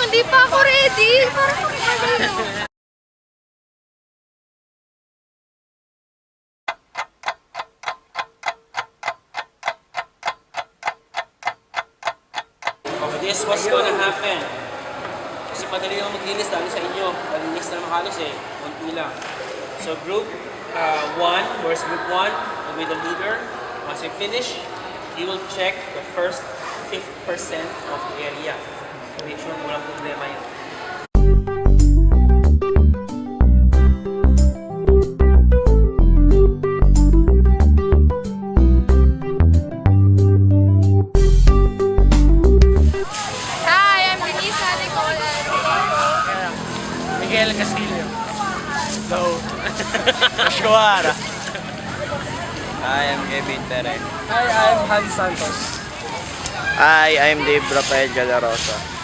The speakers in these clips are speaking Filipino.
Hindi pa ako ready. Parang makikagayo. This was gonna happen. Kasi madali lang maglinis dahil sa inyo. Malinis na naman halos eh. Konti lang. So group 1, where's group 1? Will be the leader. Once you finish, he will check the first 50% of the area. Make sure walang problema yun. Miguel Castillo. So, Ashkawara. I am Kevin Tere. Hi, I'm Hans Santos. Hi, I'm Dave Rafael Galarosa.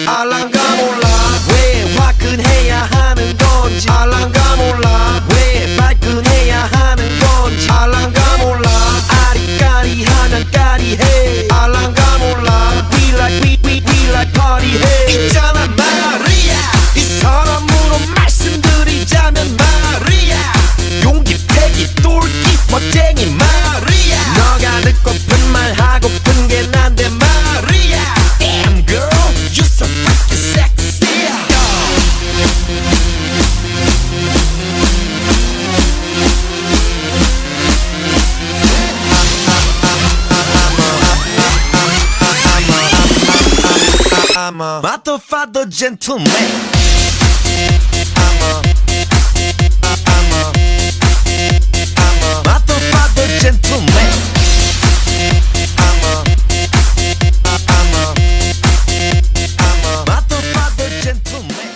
알랑가 몰라 왜 화끈해야 하는 건지 알랑가 몰라 왜 발끈해야 하는 건지 알랑가 몰라 아리까리하면 까리해 알랑가 몰라 We like party 해 있잖아 마리아 이 사람으로 말씀드리자면 마리아 용기 패기 똘끼 멋쟁이 마리아 너가 듣고픈 말 하고픈 게 난데 마리아 Damn girl you so freaking sexy I'm a motherfucker gentleman I'm a motherfucker gentleman I'm a motherfucker gentleman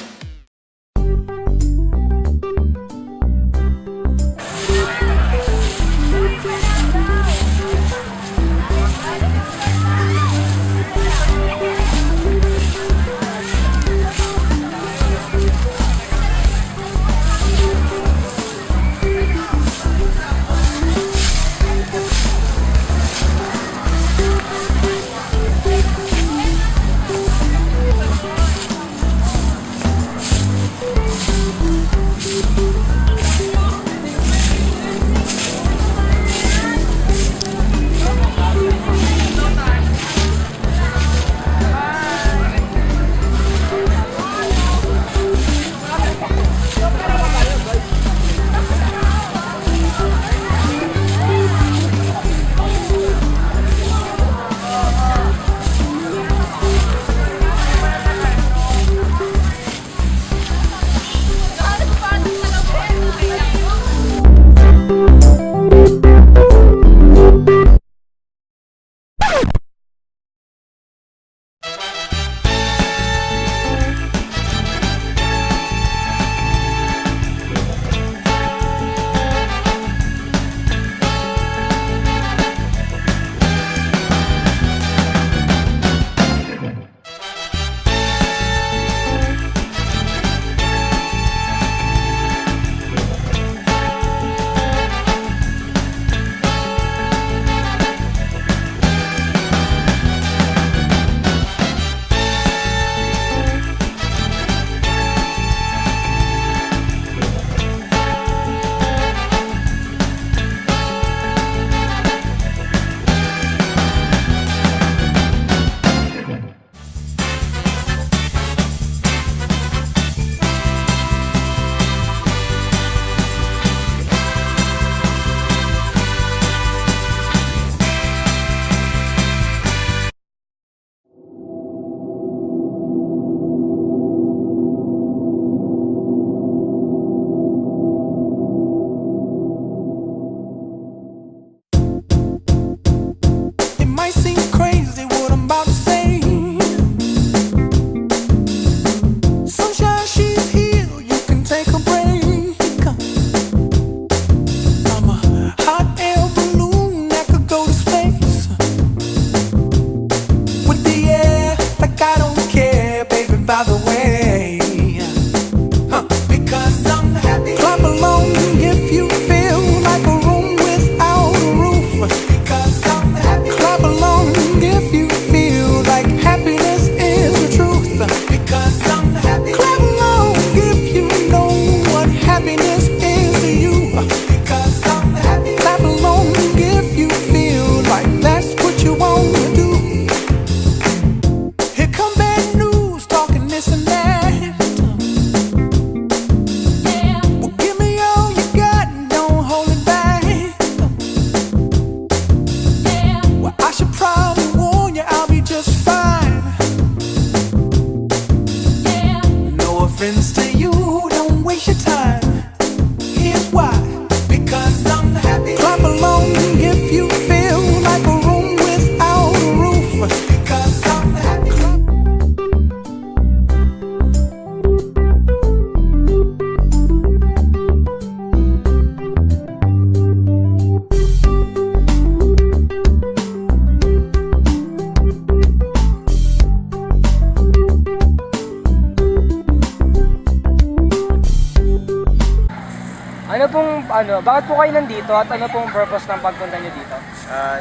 Bakit po kayo nandito at ano pong purpose ng pagpunta nyo dito?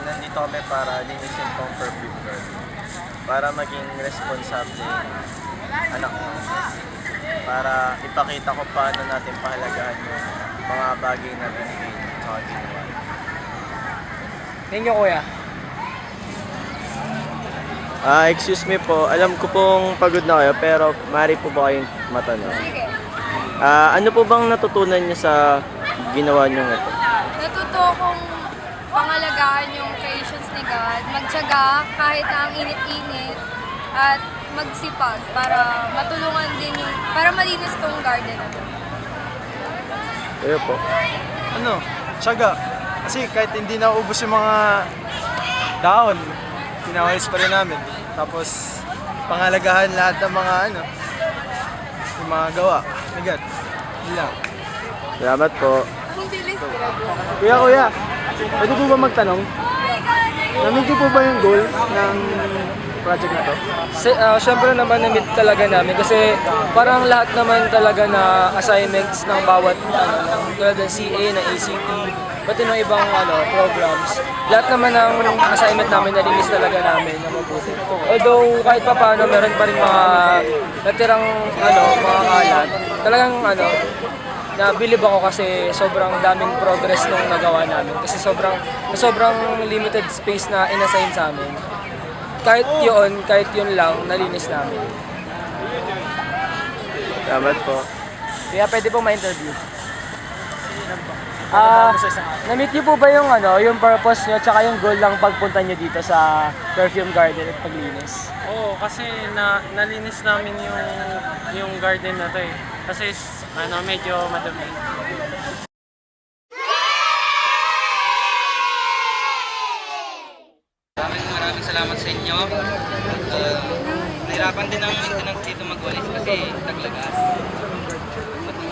Nandito kami para linisin tong perfume girl. Para maging responsable anak mo. Para ipakita ko paano natin pahalagahan yung mga bagay na binigay sa ginawa. Thank you, kuya. Excuse me po, alam ko pong pagod na kayo pero maaari po ba kayong matanong? Sige. Ano po bang natutunan niyo sa ginawa niyo ito? Natuto kong pangalagaan yung creations ni God, magtiyaga kahit na ang init-init, at magsipag para matulungan din yung, para malinis tong garden na to. Kayo po. Ano? Tiyaga. Kasi kahit hindi naubos yung mga dahon, pinawayos pa rin namin. Tapos, pangalagahan lahat ng mga yung mga gawa. My God. Yun lang. Salamat po. Ang bilis. Kuya, pwede po ba magtanong? Na-meet niyo po ba yung goal ng project na to? Siyempre naman na-meet talaga namin kasi parang lahat naman talaga na assignments ng bawat tulad ng CA, ng ACT, pati ng ibang programs. Lahat naman ng assignment namin nalinis talaga namin na mabuti. Although kahit pa paano meron pa rin mga natirang mga kalat. Talagang nabilib ako kasi sobrang daming progress nung nagawa namin. Kasi sobrang limited space na inassign sa amin. Kahit yun lang, nalinis namin. Salamat po. Kaya pwede po ma-interview. Na-meet niyo po ba yung purpose niyo tsaka yung goal lang pagpunta niyo dito sa Perfume Garden at paglinis? Oo, kasi nalinis namin yung garden na to eh. Kasi medyo madumi. Maraming salamat sa inyo. Nahirapan din ang maintenance dito magwalis kasi taglagas.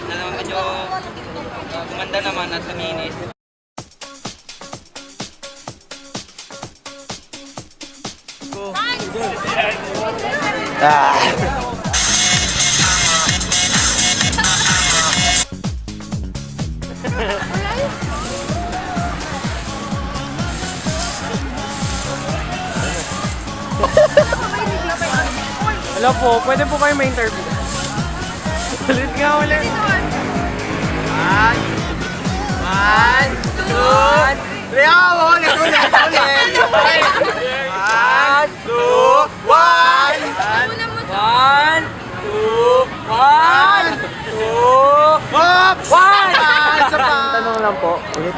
Na naman medyo gumanda naman at luminis. Hello po, pwede po kayo ma-interview? Ulit nga ulit. One, two, three. Ulit. One, two, one. One, two, one, two, one. Tanong lang po, ulit.